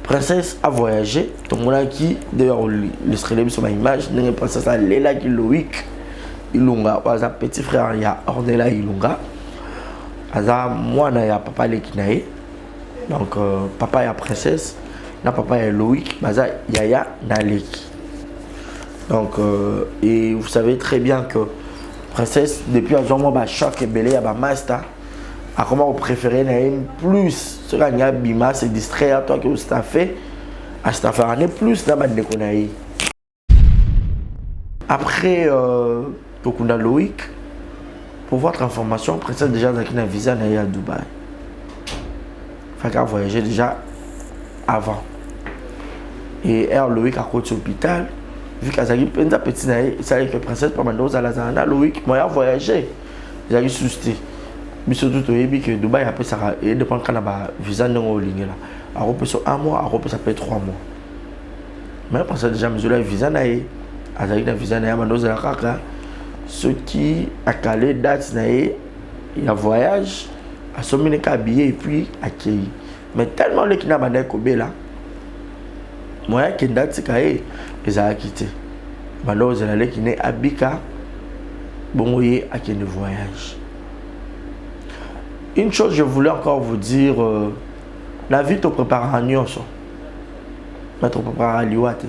Princesse a voyagé, tout le monde qui d'ailleurs le sur ma image, n'est princesse à Léla qui Loïc Ilunga, ou à petit frère il y a Ornella Ilunga, à moi il y a papa Lekinae, donc papa y a princesse, na papa y a Loïc, baza Yaya Naleki. Donc et vous savez très bien que princesse depuis un jour moi choc et belé à ba master. À comment vous préférez plus ce qu'il y a bima c'est distrait à toi que vous fait à staffer année plus là bas de connaître après donc on a Loïc pour votre information princesse déjà dans un visa à Dubaï fait qu'elle a voyagé déjà avant et elle Loïc à côté de l'hôpital vu qu'elle a eu plein de petits naïs ça que princesse pas mal à la Loïc moi a voyagé j'ai eu souci mais surtout que Dubaï après ça dépend quand on a visa non en ligne là à repos sur un mois à repos ça peut être 3 mois mais parce que déjà mesure visa naïe avec un visa naïe mando za kaka ce qui a calé date naïe il y a voyage à sommer un billet et puis accueilli mais tellement le qui n'a pas d'aller là moi qui date c'est cahier ils a quitté mando za aller qui n'est abika bon oui à qui ne voyage. Une chose, je voulais encore vous dire, la vie te prépare à Nyonso. Mais te prépare à Liwate.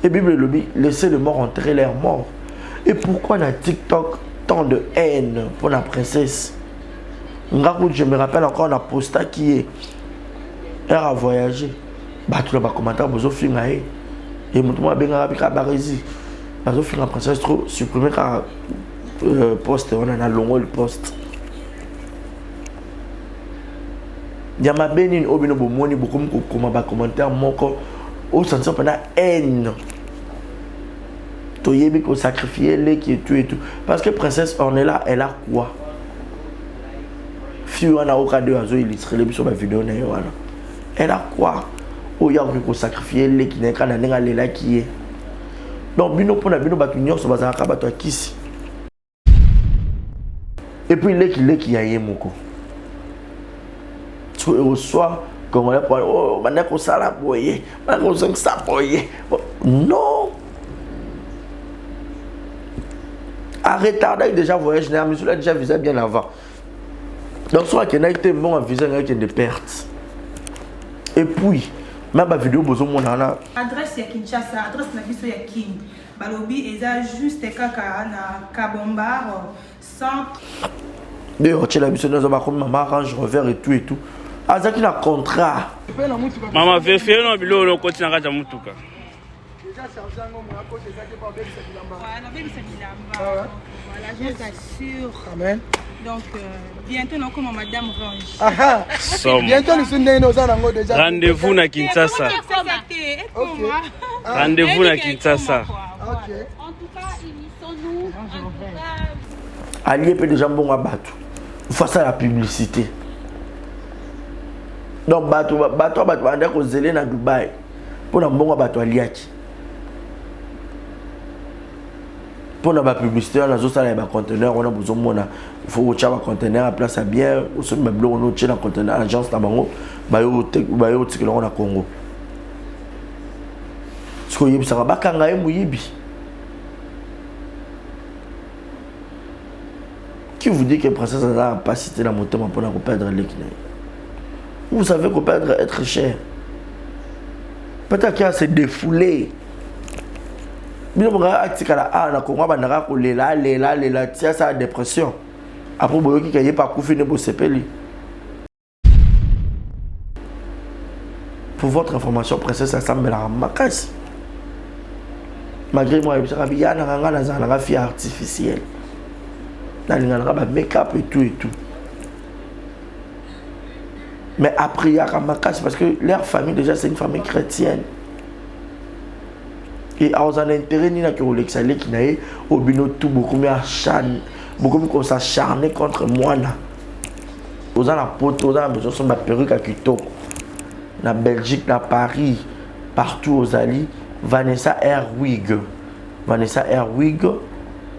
Et Bible le dit, laissez les morts enterrer leurs morts. Et pourquoi dans TikTok tant de haine pour la princesse? Je me rappelle encore un posta qui est. Elle a voyagé. Bah, tu l'as commentaire, vous avez fait. Et moi, je suis Barezi. Vous avez fait la princesse trop supprimée car. Poste, on a longo le poste. Il y a ma bénine au bino bomoni beaucoup comme commentaire moko au sens pendant haine. Toyebi ko sacrifier les qui et tout parce que princesse Ornella elle a quoi? Fille on a au cas de azo illustré les sur ma vidéo na yo wana. Elle a quoi? O ya ko sacrifier les qui n'est quand na nga lela qui est. Donc bino pour na bino ba kinyo so bazaka ba to kisi. Et puis les qui y a eu moko. Tu reçois comme on a pour oh manako sala boye, manako zang sa boye. Non. Arrêtez déjà voyage mais monsieur l'a déjà visé bien avant. Donc soit qu'il y a été bon à viser avec des pertes. Et puis même la vidéo besoin mon ana. Adresse ya Kinshasa, adresse na biso ya King. Balobi eza juste kaka na Kabombar centre. D'ailleurs, tu as l'habitude de voir comme maman arrange revers et tout. Azaki na contrat. Maman vérifier non bilo le côté na kaja mutuka. Déjà chargé ngo mo côté ça qui pas bien ça bilamba. Voilà, bien ça bilamba. Voilà, je t'assure. Amen. Donc bientôt non comme madame Range. Bientôt nous sommes nos anango déjà. Rendez-vous na Kinshasa. OK. Rendez-vous na Kinshasa. OK. En tout cas, unissons-nous. Allié peut déjà bon à battre. Face à la publicité. Donc bateau on a causé na Dubaï. Pour un bon bateau aliaki. Pour la publicité on a besoin de conteneur, on a besoin il faut que un conteneur à place à bien, ou ce même bloc on a un conteneur agence là bango, bayo que on a Congo. Ce que ça va pas kanga muyibi. Qui vous dit que princesse a la capacité de monter pour ne perdre l'équilibre? Vous savez qu'on peut être cher. Peut-être qu'il y a se défouler. Mais on a dit que la Congo a lela, tia sa dépression. Après, vous voyez qu'il n'y a pas de pour se payer. Pour votre information, princesse, ça semble la macasse. Malgré moi, il y a une fille artificielle. Il y a un make-up et tout. Mais après, il y a un macasse parce que leur famille, déjà, c'est une famille chrétienne. Et on a intérêt ni que le Xalé qui n'a au bino tout beaucoup mieux acharné, beaucoup mieux qu'on s'acharné contre moi là. Aux gens la pote, aux gens besoin de ma perruque à Kitoko. na Belgique, na Paris, partout aux alliés, Vanessa Airwig. Vanessa Airwig,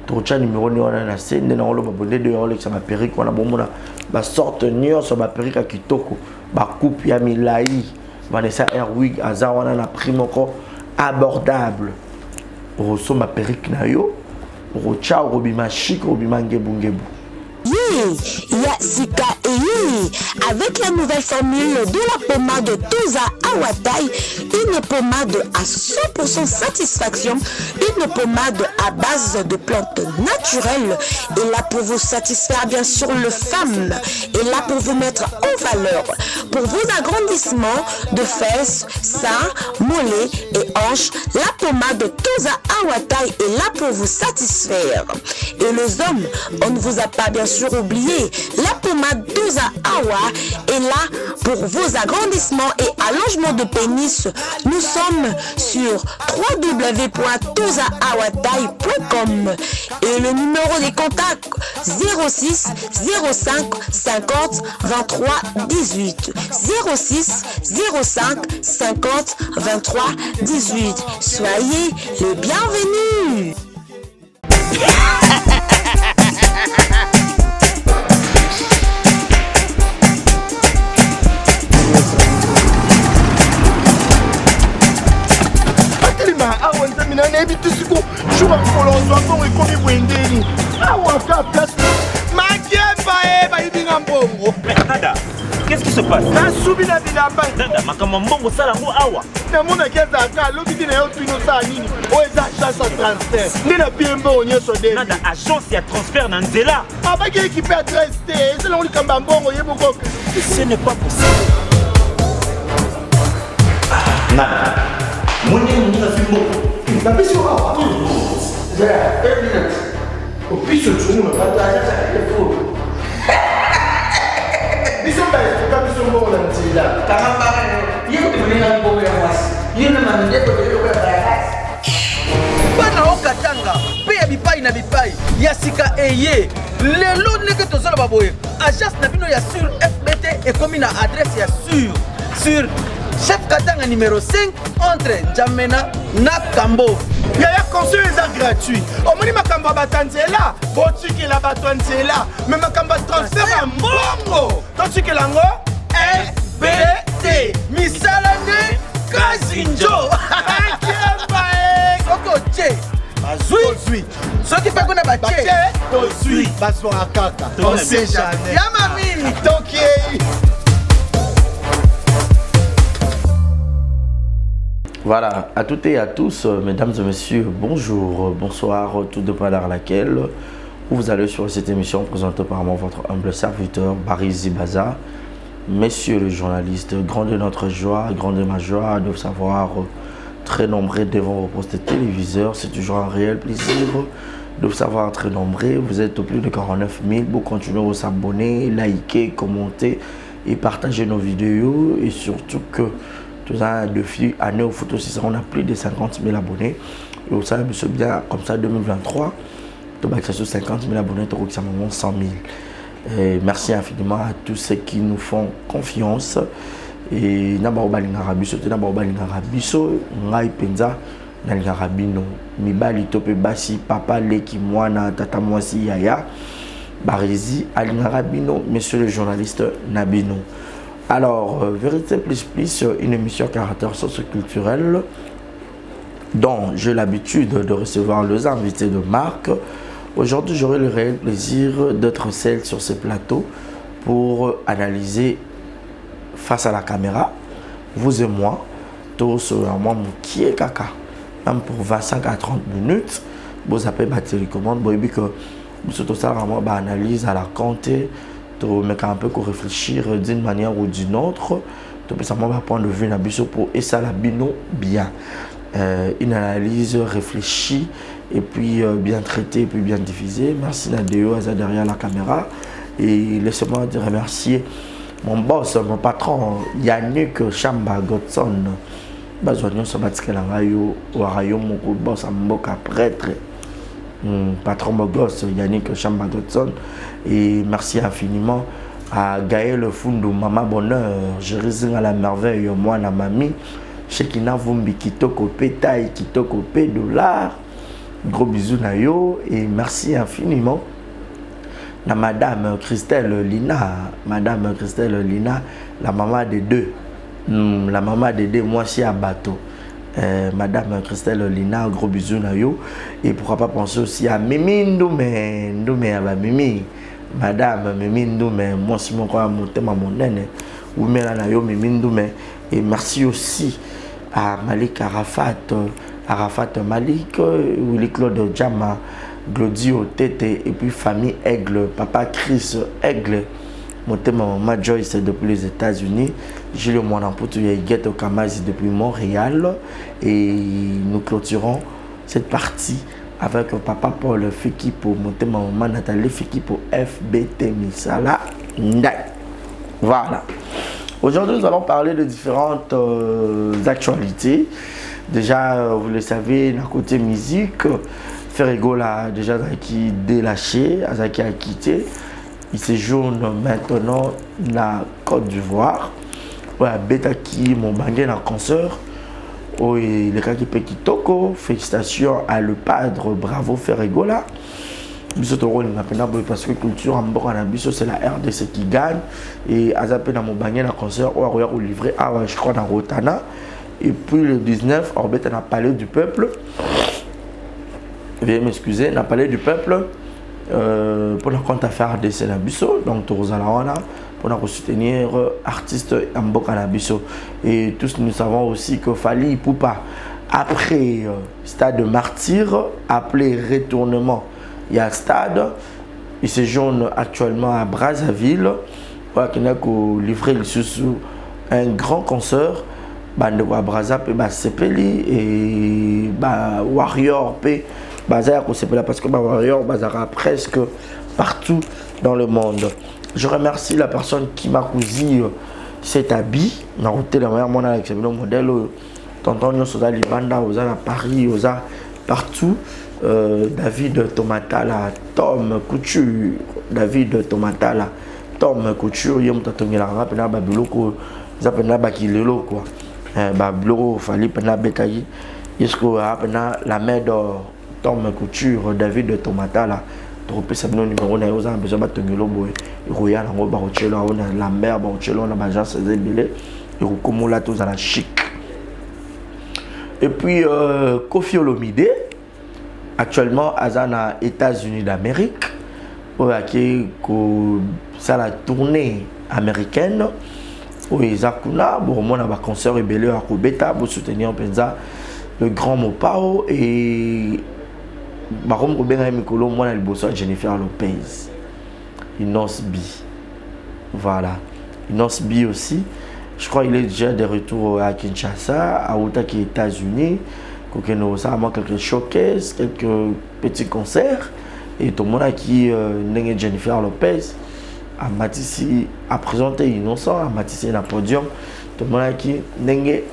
trocha numéro on a la scène, on a babonné de Rolex sur ma perruque, on a bon ma sorte nion sur ma perruque à Kitoko, ma coupe ya milai. Vanessa Airwig, Aza, on a la prime encore abordable. Rosso ma perruque na yo, rocha robima chic, robima ngebu. Yasika Eye, avec la nouvelle formule de la pommade Toza Awatai, une pommade à 100% satisfaction, une pommade à base de plantes naturelles, et là pour vous satisfaire bien sûr le femme, et là pour vous mettre en valeur, pour vos agrandissements de fesses, seins, mollets et hanches, la pommade Toza Awatai est là pour vous satisfaire. Et les hommes, on ne vous a pas bien sûr oublié, la pommade Toza Awa est là pour vos agrandissements et allongements de pénis. Nous sommes sur www.tozaawatai.com et le numéro des contacts 06 05 50 23 18 06 05 50 23 18. Soyez les bienvenus. Nada, qu'est-ce qui se passe? Nada, agence et transfert Nanzela. Ce n'est pas possible. Nada. Yasika Eye, les lots que tu as baboye. Agence Nabino ya sur FBT et comme une adresse ya sur chef Katanga numéro 5 entre Njamena na Kambo. Yaya conseil est gratuit. Au moins ma kamba batanzela, botiki la batanzela, mais ma kamba transfert en bongo. Tandis que lango FBT misalane Kazinjo. Oko che. Azui. Ce qui fait qu'on a battu. Tozui. Baso akaka. On sait jamais. Yamami. Donc Voilà, à toutes et à tous, mesdames et messieurs, bonjour, bonsoir, tout dépend à laquelle vous allez sur cette émission présentée par moi, votre humble serviteur, Barry Zibaza. Messieurs les journalistes, grande est notre joie, grande est ma joie de vous savoir très nombreux devant vos postes téléviseurs. C'est toujours un réel plaisir de vous savoir très nombreux. Vous êtes au plus de 49 000. Vous continuez à vous abonner, liker, commenter et partager nos vidéos. Et surtout que tout ça, depuis année au photo, on a plus de 50 000 abonnés. Et vous savez, monsieur, bien comme ça, 2023, tout va sur 50 000 abonnés, tout ça 100 000. Et merci infiniment à tous ceux qui nous font confiance. Et n'abord balingarabiso, te n'abord balingarabiso, ngai penza nalingarabino, mibali tope basi, papa leki mwana, tata mwasi yaya, barizi alingarabino, messieurs les journalistes nabino. Alors, Vérité Plus Plus, une émission caractère socio-culturel dont j'ai l'habitude de recevoir les invités de marque. Aujourd'hui, j'aurai le réel plaisir d'être seul sur ce plateau pour analyser face à la caméra, vous et moi, tous moi qui est caca, même pour 25 à 30 minutes, vous appelez ma télécommande, vous savez que vous tout ça vraiment analyse à la compter, tout mais un peu réfléchir d'une manière ou d'une autre, tout simplement un point de vue pour et ça la bino bien, une analyse réfléchie et puis bien traitée et puis bien diffusée. Merci Nadeo derrière la caméra et laissez-moi remercier mon boss, mon patron, Yannick Chamba Godson. Bazouanion Sabatika Langayo, Warayo, mon boss, Mboka prêtre. Patron mon gosse, Yannick Chamba Godson. Et merci infiniment à Gaël Fundu, Maman Bonheur, je résine à la merveille, moi, la mamie, Shekina Vumbi, Kitoko Pétail, Kitoko P $. Gros bisous na yo et merci infiniment. La Madame Christelle Lina, Madame Christelle Lina, la maman des deux. La maman des deux, moi, c'est à bateau. Madame Christelle Lina, gros bisous na yo. Et pourquoi pas penser aussi à Mimi Ndoumé, Mimi. Madame Mimi Ndoumé, moi, si mon corps monté ma monnaie, ou mais na yo Mimi Ndoumé. Et merci aussi à Malik Arafat Malik, Willy Claude Djama, Glodio Tete, et puis famille Aigle, papa Chris Aigle, mon maman Joyce depuis les États-Unis, Gilles Monamputu Yeguet Okamazi depuis Montréal, et nous clôturons cette partie avec papa Paul Fikipo, mon maman Nathalie Fikipo FBT Misala Ndai. Voilà. Aujourd'hui, nous allons parler de différentes actualités. Déjà, vous le savez, d'un côté musique, Ferrigo a déjà délâché, a quitté. Il séjourne maintenant la Côte d'Ivoire. Ouais, Beta qui mon bangué dans le concert. Oui, le cas qui peut Kitoko. Félicitations à le padre, bravo Ferrigo là. Parce que culture en Bourg-en-Abisso, c'est la RDC qui gagne. Et à Zapé dans mon bannier dans le concert, on a livré à je crois dans Rotana. Et puis le 19, Orbet a parlé du peuple. Veuillez m'excuser, on a parlé du peuple pour le compte à faire RDC Nabisso. Donc, Torozalawana, pour nous soutenir artistes en Bourg-en-Abisso. Et tous nous savons aussi que Fali Poupa, après stade de martyr, appelé retournement. Il y a un stade, il séjourne actuellement à Brazzaville. Voilà, qui n'a qu'au livrer un grand concert. Bande à Brazzaville, Sepeli et Warrior P. Parce que Warrior bazara presque partout dans le monde. Je remercie la personne qui m'a cousu cet habit. On a routé la meilleure monnaie avec ce modèle. Tonton Nyosoza Libanda, Oza à Paris, Oza partout. David Tomatala, Tom Couture, David Tomatala, Tom Couture, Yom Tatongi la rapena Babiloko, Zapena Bakilelo quoi. Bablo, Fali Pena Betayi, Yesko Apena, la main d'or, Tom Couture, David Tomatala, Tropé Sabino numéro 9, Oza, besoin de Batongelo Boy, Royal en Barochelo, on a la mer Barochelo, on a Bajan Cézébélé, et Rukomola, tous à la chic. Et puis, Kofi Olomide. Actuellement, Azana États-Unis d'Amérique, qui ça la tournée américaine, où Zakuna, bon, on a un concert rebelle à Kobeta pour soutenir le grand Mopao et Barom Robin Mikolo, moi, le boss Jennifer Lopez, Inos B. Voilà, Inos B aussi. Je crois qu'il est déjà de retour à Kinshasa, à Otaki, États-Unis. Ça a quelques showcases, quelques petits concerts. Et tout le monde qui est Jennifer Lopez a présenté Innocent, a matissé le podium. Tout le monde qui est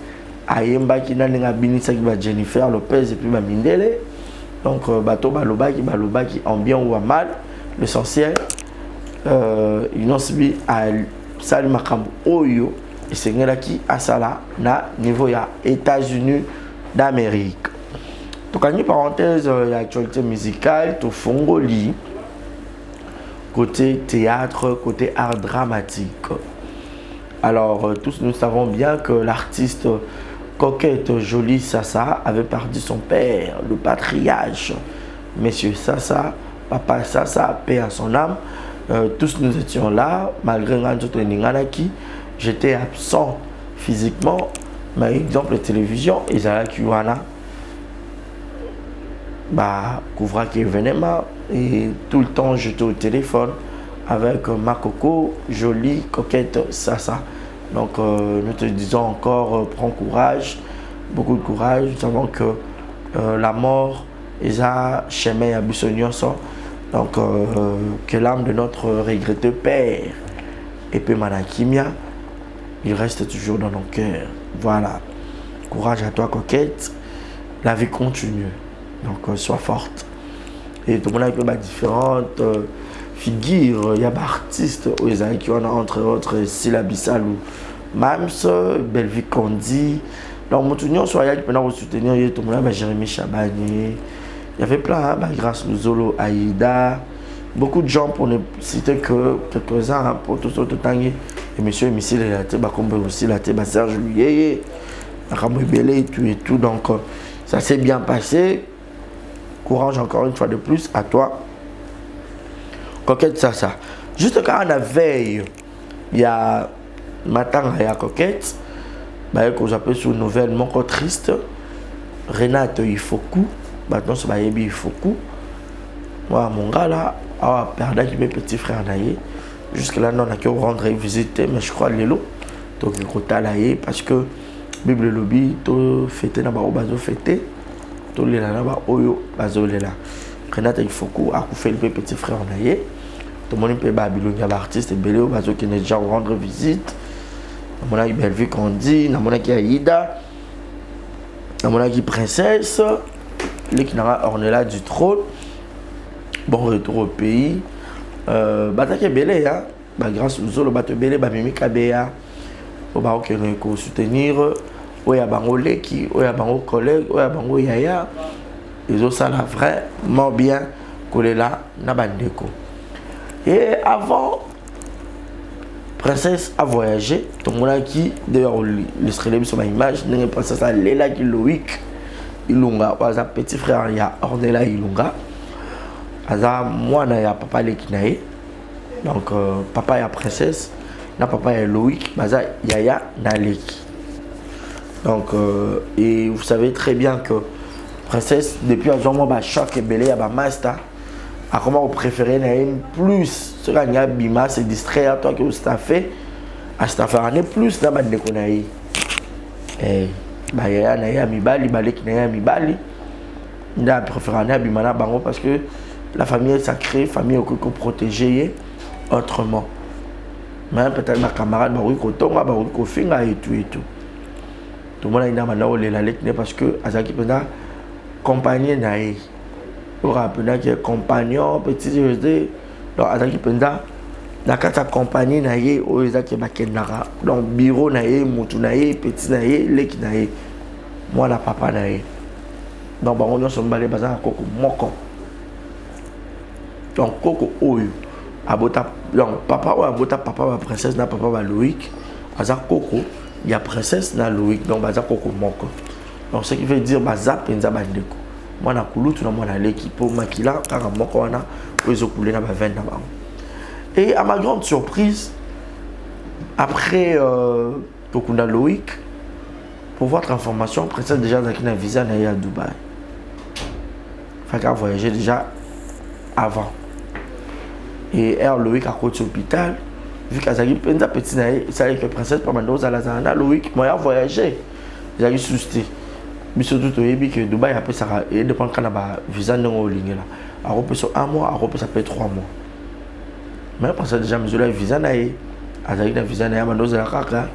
Ayemba qui est Jennifer Lopez et puis Mindele. Donc, bateau baloba qui en bien ou en mal. L'essentiel, Innocent a salué Makambo Oyo et c'est qui a ça là, niveau ya États-Unis d'Amérique. Donc, en parenthèse, l'actualité musicale, tout Fongoli, côté théâtre, côté art dramatique. Alors, tous nous savons bien que l'artiste Coquette Jolie Sassa avait perdu son père, le patriarche, Monsieur Sassa, Papa Sassa, paix à son âme. Tous nous étions là, malgré Nganaki. J'étais absent physiquement. Mais exemple, la télévision, ils allaient couvrir l'événement et tout le temps j'étais au téléphone avec ma coco, Jolie, Coquette, Sassa. Donc nous te disons encore, prends courage, beaucoup de courage. Nous savons que la mort est à chemin à Bussonioso. Donc que l'âme de notre regretté père et puis Manakimia, il reste toujours dans nos cœurs. Voilà, courage à toi Coquette, la vie continue, donc sois forte. Et tout le monde a différentes figure, il y a des artistes qui ont entre autres Sila Bissalou, Mams, Belvi Kondi. Donc, Moutunion, soit il peut soutenir Jérémy Chabani. Il y avait plein, grâce à Zolo, Aïda. Beaucoup de gens, pour ne citer que quelques-uns, pour tout le temps. Et monsieur Missil, il a été aussi, Serge Luyeye, Ramouibele et tout. Donc, ça s'est bien passé. Courage encore une fois de plus à toi. Coquette, ça. Juste quand on a veille, il y a matin, il y a Coquette. Que j'appelle sur une nouvelle mon triste. Renate Ifoku. Maintenant, c'est Bayebi Ifoku. Moi, mon gars là, a perdu mes petits frères naïe. Jusque là, on a qu'à rendre visite, mais je crois Lélo. Donc, il faut aller parce que Bible Lobby, tout fêté na ba bazo fêté. Tout les là ba oyo bazo les là. Renate Ifoku a fait le petit frère naïe. Tout le monde peut Babylone, il y a artiste et Béléo bazo qui est déjà rendre visite. Mon ami Belvi Kondi, mon ami Aïda, mon ami Princesse, les qui n'aura Ornella du trône. Bon retour au pays. Batake Belé, hein. Grâce aux autres, Batake Belé, Mimi Kabea, au Baroque qui nous soutenir, où il y a Bango Leki, où il y a Bango collègue, où il y a Bango Yaya. Ils ont ça là vraiment bien collé là, Nabandeko. Et avant. Princesse a voyagé, tout le monde qui, d'ailleurs, l'Australie sur ma image, n'est princesse à Léla qui Loïc Ilunga, ou à petit frère, il y a Ornella Ilunga, à moi, il y a papa Lekinae, donc papa, il y a princesse, na papa, il y a Loïc, Baza, Yaya, Naleki. Donc, et vous savez très bien que princesse, depuis un jour, moi, choc et belé, il y a master. À comment vous préférez plus ce qu'il y a bima c'est distrait à toi que vous staffez à staffer en plus là bas de konaï et bah il y a mi bali balé qui n'a mi bali il a préféré en bima na bango parce que la famille est sacrée famille au que protéger autrement mais peut-être ma camarade bah oui kotonga bah oui kofinga et tout tout le monde a maintenant les la parce que azaki pena compagnie naï pour rappeler que compagnon petit jeu donc ataki penda la carte compagnie naie au ezaki bakendara donc bureau naie mutu naie petit naie leki naie moi la papa naie donc bango nyonso mbale baza koko moko donc koko oyo abota donc papa ou abota papa ba princesse na papa ba Loïc aza koko il y a princesse na Loïc donc baza koko moko donc ce qui veut dire baza penza bandeko moi na kulutu na moi na leki pour makila kaka moko wana ozo couler na ba 20 na bango. Et à ma grande surprise après Tokunda Loïc pour votre information princesse déjà dans un visa à Dubaï. Fait qu'elle voyageait déjà avant. Et Air Loïc a côté hôpital vu qu'elle a penza petit naïe ça que princesse pas mandoza la zana Loïc moi a voyagé. J'ai eu souci. Mais surtout, que Dubaï après ça dépend quand on a visa non ligne là. À repos sur 1 mois, à repos ça peut 3 mois. Mais parce que déjà mesure la visa naïe, à la visa naïe, mandoza la kaka.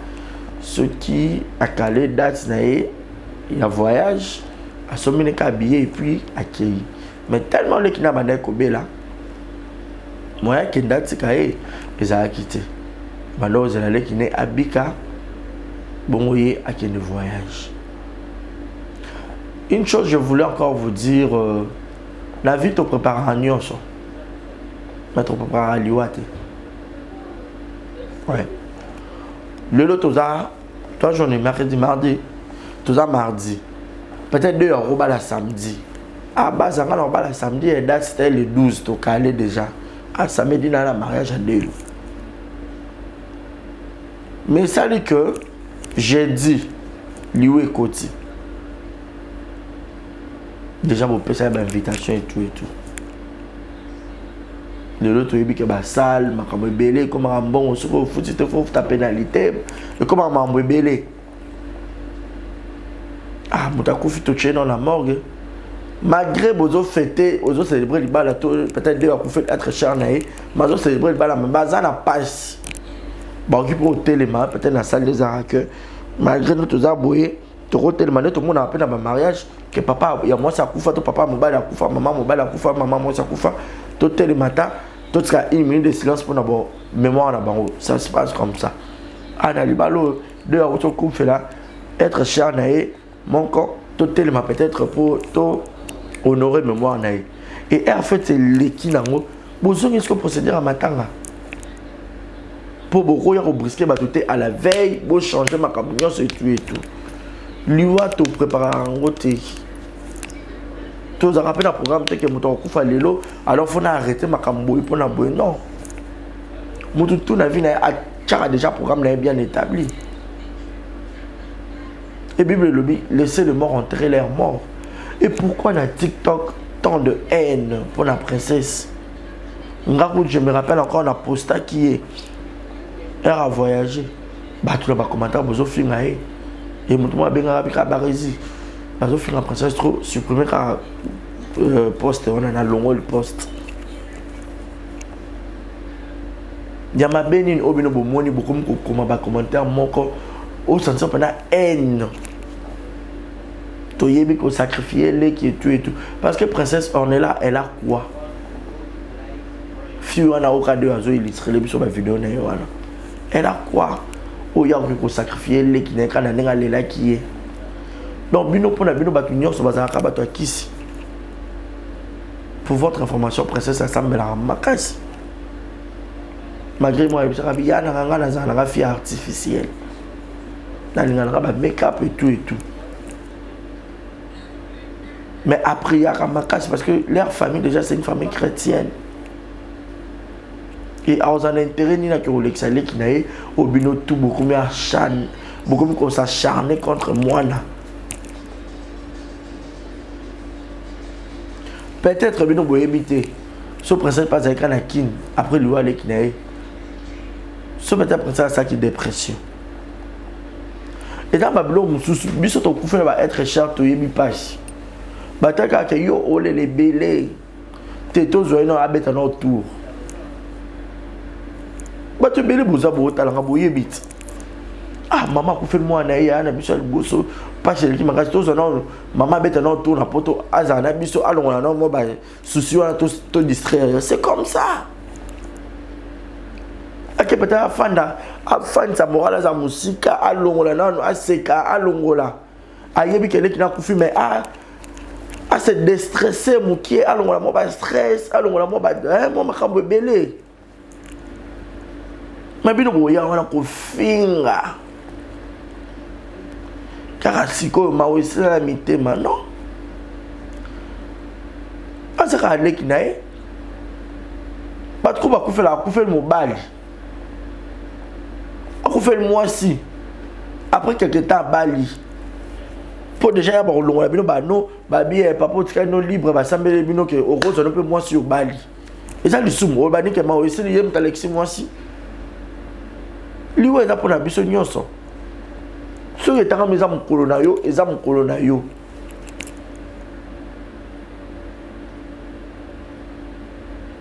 Ce qui a calé date naïe, il y a voyage, à sommer les billets et puis accueilli. Mais tellement les qui n'a pas d'ailleurs là, moi qui date c'est cahier, ils ont quitté. Mandoza la qui n'est abika, bon oui à qui ne voyage. Une chose, je voulais encore vous dire, la vie te prépare à Nyonso. Mais te prépare à Liwate. Ouais. Le lot, toi, j'en ai mercredi, mardi. Tout mardi. Peut-être 2 euros la samedi. Ah, bah, ça va la samedi, et date, c'était le 12, tu calé déjà. Ah, samedi, dans la mariage à 2. Mais ça dit que j'ai dit, Liwe Koti. Déjà, mon père, ça une invitation et tout. Le l'autre, il dit que la salle, ma caméra belé, comme un bon, il faut ta pénalité. Et comme un membre belé. Ah, mon takou fit toucher dans la morgue. Malgré que fêté, vous célébrer le bal, peut-être que vous faites être cher, mais vous célébrer le bal, mais bazar la passe. Bon, qui peut téléma, peut-être dans la salle des arts, malgré notre aboué. Tout le monde a appelé dans le mariage que papa, il y a moi ça koufa, ton papa mobile a koufa, maman mobile a koufa, maman moi ça koufa. Tout le matin, Tout cas, une minute de silence pour notre mémoire na bango. Ça se passe comme ça. Analibalo de auto coupe fait là être cher naé mon corps total m'a peut-être pour honorer mémoire naé. Et en fait c'est l'équipe nango. Besoin est-ce que procéder à matanga. Pour beaucoup y a brisquer batoté à la veille, pour changer ma camion c'est tout et tout. Liwa to préparer en route. Tous rappelé le programme que moto kufa lelo alors faut arrêter ma camboy pour na boy non. Moto tout na vie na déjà programme là bien établi. Et Bible le dit laissez les morts enterrer leurs morts. Et pourquoi dans TikTok tant de haine pour la princesse? Je me rappelle encore un apostat qui est elle a voyagé. Bah tout le monde commentaire bozo fingaé et moto moi benga bika barezi. Bazo finga princesse trop supprimer car poste on a longo le poste. Yama benin obino bomoni beaucoup comme ba commentaire moko au sens pendant haine. Toyebi ko sacrifier les qui est tout et tout parce que princesse on est là elle a quoi? Fiu ana au cas de azo illustrer les sur ma vidéo na yo wana. Elle a quoi? Oh ya ko sacrifier les qui n'est qu'à na nga lela qui est. Donc bino pour na bino ba kinyo so bazaka ba to kisi. Pour votre information princesse assemble la makasi. Malgré moi, je suis un fille artificielle. Je suis un make-up et tout et tout. Mais après, il y a un parce que leur famille, déjà, c'est une famille chrétienne. Et à un intérêt, il y a un qui n'a au bino tout beaucoup plus s'acharner contre moi. Peut-être que vous éviter. Ce principe pas avec un kin. Après, lui, il qui n'a ce peut-être ça qui est dépression. Et dans ma blog, je ton coup va être cher, tu y passe. Bataka que yo ole les belés. Teto zoino abet en autour. Bah tu belé boza bo talanga boye bit. Ah maman ku fait moi na ya na biso boso pas chez qui m'a to zono maman bet en autour na poto azana biso alongo na no mo ba souci on to distraire. C'est comme ça. Ake peut-être afanda sa morale za musika alongola nano aseka alongola ayebi kele kina kufi mais a se déstresser mukie alongola mo ba stress alongola mo ba mo makambo belé mabino boya wana ko finga kaka siko mawisi la mitema non asaka leki nae batko ba kufela mobali on fait le mois ci après quelques temps à Bali pour déjà y avoir long la bino ba no ba bien papa tika no libre ba sambele bino que au rose on peut mois sur Bali et ça le soum o ba ni que ma aussi le yem talexi mois ci liwe za pour na biso nyonso so etanga meza mukolo na yo eza mukolo na yo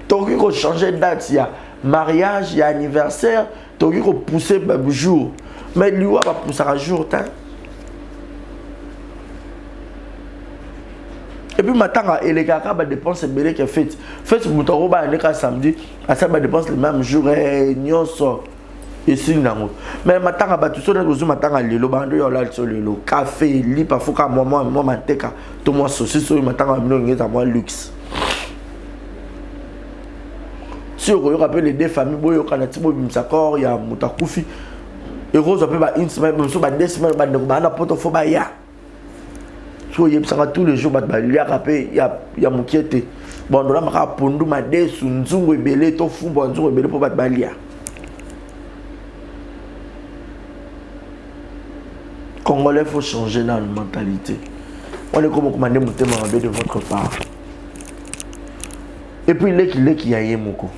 donc il faut changer date, il y a mariage, il y a anniversaire, donc il faut pousser le jour. Mais lui, va pousser un jour. Et puis maintenant, les gars, les dépenses belé qui fait. Fait ce bouton roba un samedi, à ça va dépense le même jour et nous sort. Ici nango. Mais maintenant, ba tout ça dans le matin à l'élo, bando yo là sur l'élo, café, lit parfois quand moi manteka, tout moi saucisse sur le matin à moi luxe. Si on rappelle les deux familles, boyo kanati bo bimsakor ya mutakufi. Et rose peut ba une semaine, même so ba 2 semaines ba na poto fo ba ya. So yem sanga tous les jours ba ya rappel ya mukiete. Bon on a maka pondu ma desu nzungu ebele to fu bon nzungu ebele po ba balia. Congolais, faut changer dans la mentalité. On est comme commandé mutema de votre part. Et puis les qui a yemoko.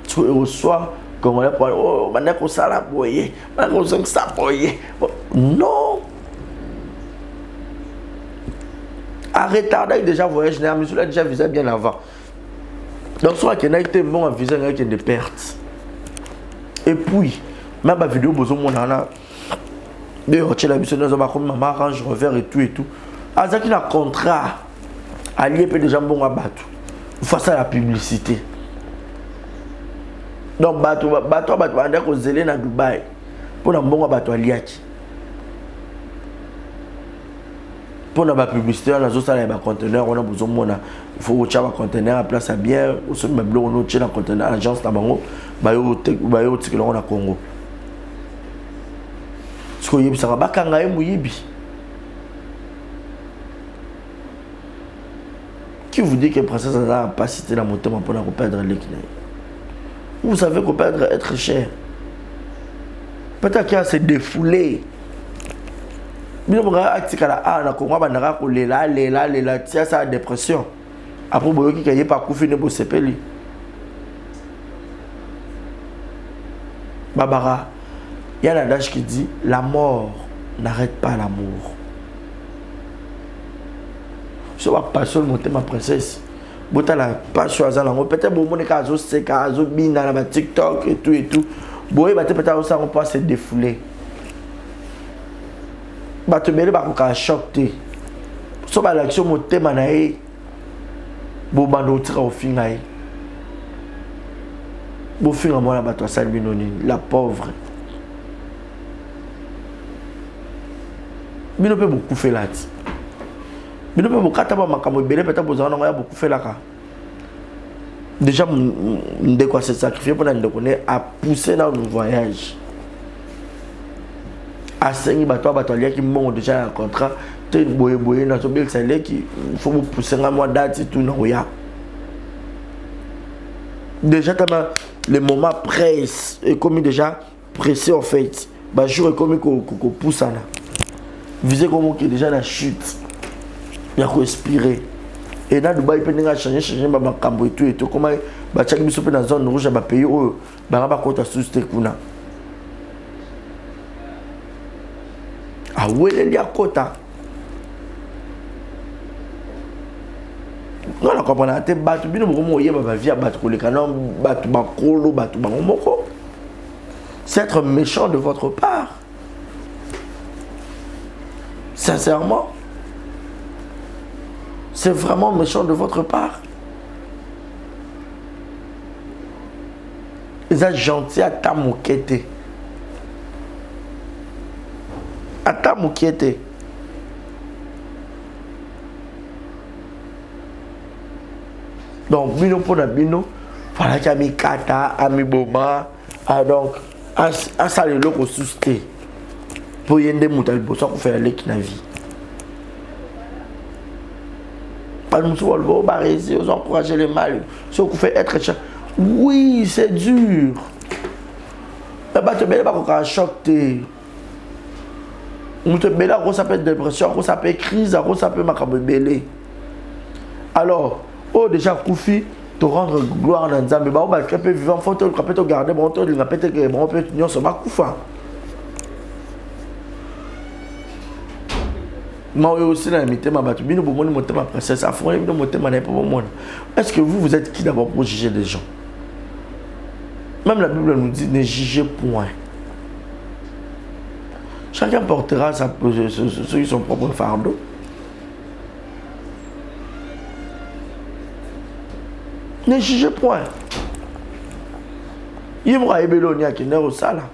Tu reçois Congolais pour oh manako sala boye, manako zong sa boye. Non. À retarder déjà voyage, mais je l'ai déjà visé bien avant. Donc soit qu'il y a été bon à viser avec des pertes. Et puis même ma vidéo besoin mon ana de retirer la mission dans comme maman Range Rover et tout. Azaki na contrat allié peut déjà bon à battre. face à la publicité. Donc bato banda ko zélé na Dubaï pour na mbongo bato aliaki. Pour la publicité, on a besoin de conteneurs, on a besoin de un conteneur à place à bien, on a besoin de un conteneur à l'agence de Bango, on a Congo. Ce que ça va pas qui vous dit que princesse n'a pas cité la moto pour la perdre l'équilibre? Vous savez qu'on peut être cher. Peut-être qu'il y a se défouler. Bino mga atikala na Congo bandaka ko lela tia sa dépression. Après boyoki kaye pa kufi ne bo sepeli. Babara, il y a un adage qui dit la mort n'arrête pas l'amour. Je vais passer monter ma princesse. Bota la passion azalango peut-être bo moneka azo seka azo bina na TikTok et tout. Boye ba peut-être ça on peut se défouler. Bato bele ba ko choqué so ba l'action motema na e bo bando tira au finga e bo finga mona bato asali binoni la pauvre bino pe beaucoup fait là bino pe bokata ba makambo bele peut-être bozana ngoya beaucoup fait là ka déjà ndeko s'est sacrifié pour ndeko ne a poussé dans le voyage. À 5 bateaux qui m'ont déjà un contrat, tu boye na sobel salaire qui faut vous pousser un mois date tout non ya. Déjà le moment presse et comme déjà pressé en fait. Ba jour comme qu'on pousse là. Visez comme qui déjà la chute. Il y a quoi expirer. Et là Dubaï peut pas changer ba makambo et tout comment ba tchaki biso pe dans zone rouge ba pays o ba ba kota sous kuna. Ah ouais, il y a quota. Non, on comprend pas. Batu bino bomo yé ba via batu ko le canon batu bakolo batu bangomoko. C'est être méchant de votre part. Sincèrement. C'est vraiment méchant de votre part. Ils sont gentils à ta moquette. Ata mukiete. Donc bino pour la bino voilà qu'il y a mi kata ami boma donc à ça le loco susté pour yende mutal bossa pour faire l'équipe na vie pas nous sur le barré aux encourager les mal ce qu'on fait être cher oui c'est dur mais bah tu belle pas qu'on choqué. On te met là, ça peut être dépression, ça peut être crise, ça peut être belé. Alors, déjà, Koufi, te rendre gloire dans Nzambe, bah, on va être vivant, faut te garder, bon, on va peut-être que bon, peut être ça va Koufa. Moi aussi, là, imité ma batte, bien, bon, monter ma princesse, à fond, bien, monter ma n'importe quoi. Est-ce que vous êtes qui d'abord pour juger les gens? Même la Bible nous dit ne jugez point. Chacun portera son propre fardeau. Ne jugez point. Il y a Belonia qui n'est au sala.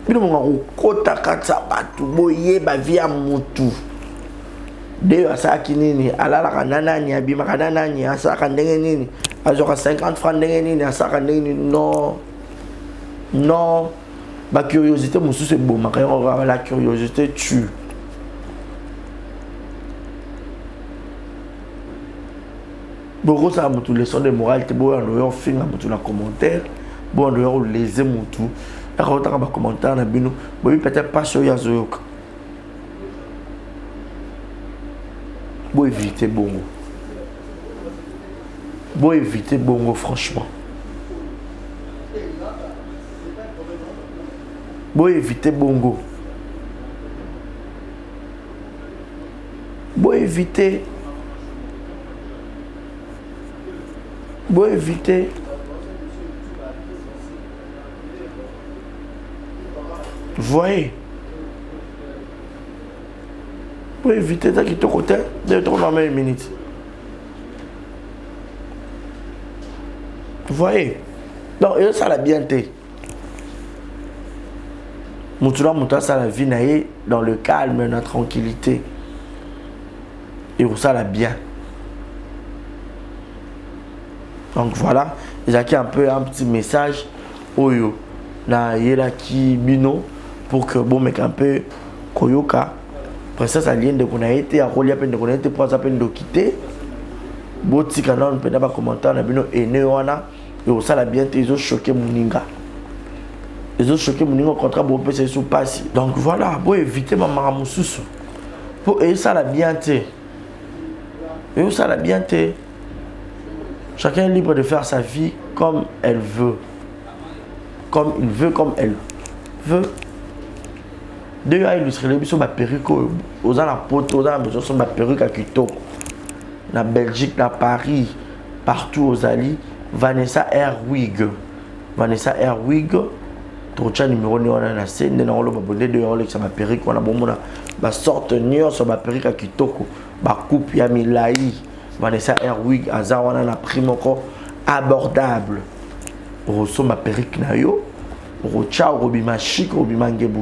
Il y a kota katsa batu boye ba via mutu. De asaki nini alala kanana ni abima kanana ni asaka ndenge nini azoka 50 francs ndenge nini asaka ndenge nini non. Ma curiosité, mon sou c'est beau, la curiosité tue. Beaucoup ça m'a tout leçon de morale, tu vois, on film à tout la commentaire, bon on les aime tout. Là quand on a commentaire na bino, bon peut-être pas sur Yazoyok. Bon éviter bongo. Bon éviter bongo franchement. Bon éviter bongo. Bon éviter. Bon éviter. Voyez. Bon éviter ça qui te côté de ton dans une minute. Vous voyez? Donc, et ça la bien été. Moutoula, ça la vie naïe dans le calme et la tranquillité. Et ça la bien. Donc voilà, il y a un peu un petit message Oyo na yela ki bino pour que bon mec un peu koyoka princesse alien de qu'on a été à rôle peine de qu'on a été pour ça peine de quitter boti kana on peut pas commenter na bino ene wana et ça la bien ils ont choqué muninga. Ils ont choqué muninga contrat bon peut se sous passe. Donc voilà, pour éviter maman mususu. Pour et ça la bien té. Et ça la bien té. Chacun est libre de faire sa vie comme elle veut. Comme il veut, comme elle veut. D'ailleurs, à illustrer les bisous, ma perruque, aux la pote, aux besoin de ma perruque à Quito. Na Belgique, na Paris, partout aux alliés. Vanessa Airwig. Vanessa Airwig. Trocha numéro 9 on a la scène. Nous avons abonné de Rolex sur ma perruque. On a bon ma sorte de sur ma perruque à Quito. Ma coupe Yamilaï. Vanessa Airwig, Azawana na prime encore abordable. Rosso ma perruque na yo. Rocha robima chic, robima ngebu.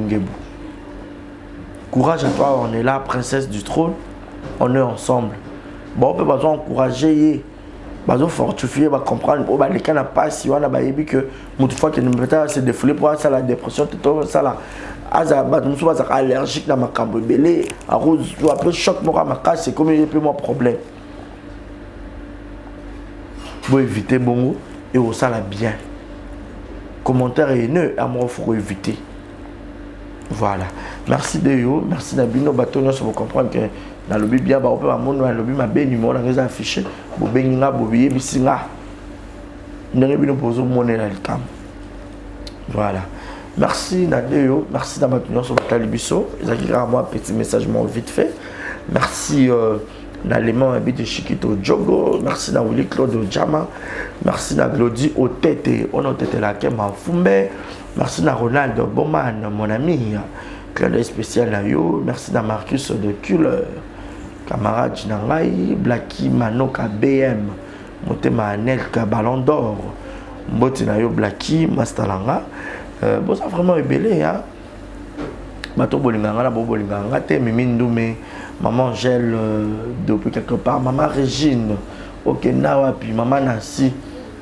Courage à toi, on est là, princesse du trône. On est ensemble. Bon, on peut pas encourager, pas fortifier, pas comprendre. Oh, bah les cas n'a pas si on a bah ébi que toute fois qu'il ne peut pas se défouler pour ça la dépression, tout ça là. Aza bah nous sommes allergiques dans ma cambo belé. À rose, tu appelles choc moi ma casse, c'est comme il y a plus mon problème. Pour éviter bon et au ça la bien. Commentaire haineux à moi faut éviter. Voilà. Merci de yo, merci Nabino Batono pour comprendre que dans le bien ba ope ba monde dans le ma ben numéro dans les affichés, bo benga bo biye bisinga. Ndenge bino pozo monnaie dans le camp. Voilà. Merci Nadeyo, merci Nabatono sur Talibiso. Ils ont moi petit message vite fait. Merci Naléman habite Chiquito Djogo, merci na Willy Claude Jama, merci na Glody Otete, on a tete la Kema Fumbe, merci na Ronald Boman, mon ami, clin spécial na yo, merci na Marcus de Culler, camarade Jinangai, Blacky Manoka BM, Motema Anelka Ballon d'Or, Mboti na yo Blacky, Mastalanga, bon ça vraiment ébélé, hein. Bato bolinganga, bo bolinganga, te Mimindoume. Maman Angèle depuis quelque part, maman Régine, ok, Nawapi, maman Nancy,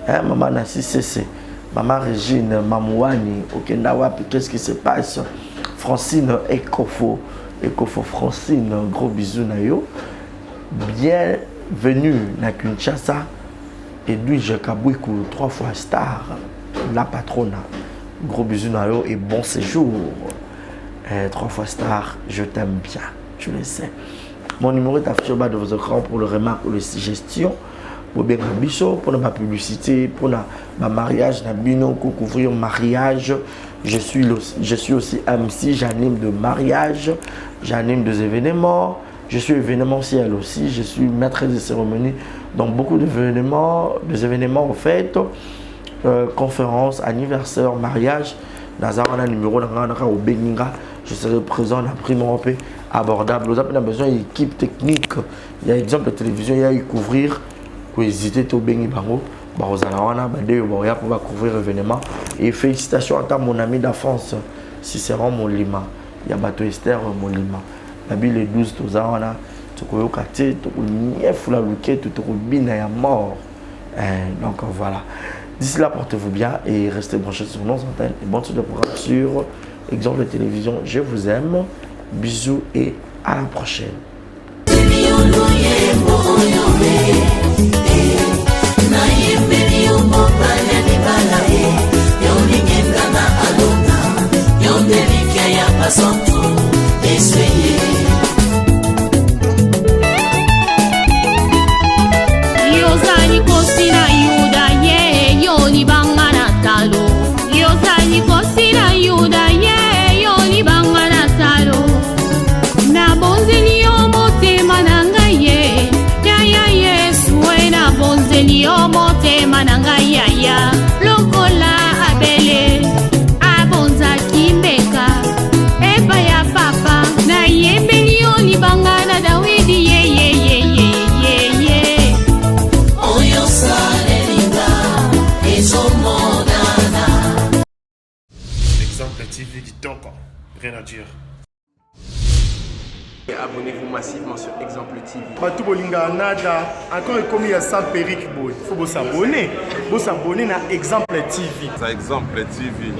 hein, maman Nancy CC, maman Régine, Mamouani, ok, Nawapi, qu'est-ce qui se passe? Francine Ekofo Francine, gros bisous Nayo, bienvenue na Kinshasa, Edwige Kabouikou, 3 fois star, la patronne, gros bisous Nayo et bon séjour, 3 fois star, je t'aime bien. Je le sais. Mon numéro est affiché au bas de vos écrans pour le remarque ou les suggestions. Pour bien biso, pour ma publicité, pour ma mariage, pour couvrir mariage. Je suis aussi MC, j'anime de mariage, j'anime des événements. Je suis événementiel aussi, je suis maître de cérémonie dans beaucoup d'événements, en fait, conférences, anniversaires, mariage. Dans un numéro au Beninga, je serai présent dans la prime européenne abordable. Vous avez besoin d'une équipe technique. Il y a exemple de télévision, il y a eu couvrir, pour hésiter au Bengi Bango. Vous allez pouvoir couvrir l'événement. Et félicitations à mon ami d'enfance, Cicéron Molima. Il y a Bateau Esther Molima. La Bible est 12, tu as tu as mort. Donc voilà. D'ici là, portez-vous bien et restez branchés sur nos antennes. Et bonne suite de programme sur Exemple de télévision. Je vous aime. Bisous et à la prochaine. Lokola abele abonza kimbeka eba ya papa na ye à dire. Et abonnez-vous massivement sur Exemple TV. Batou Bolinga Nada, encore et comme il y a 100 périques, il faut vous s'abonner. Vous s'abonner à Exemple TV. C'est Exemple TV.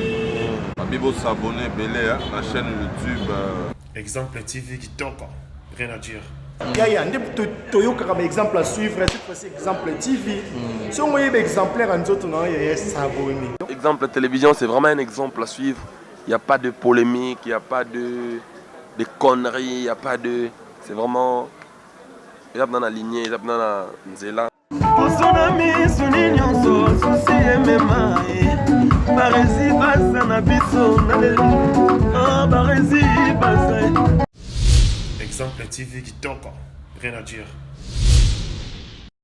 Vous s'abonner à la chaîne YouTube. Exemple TV qui toque, rien à dire. Il y a un exemple à suivre, cette fois-ci Exemple TV. Si on voit un exemplaire en autres, il y a s'abonner. Exemple télévision, c'est vraiment un exemple à suivre. Il n'y a pas de polémique, il n'y a pas de conneries, il n'y a pas de... C'est vraiment... Il y a dans la lignée, il y a dans la nzela. Exemple TV qui toque, rien à dire.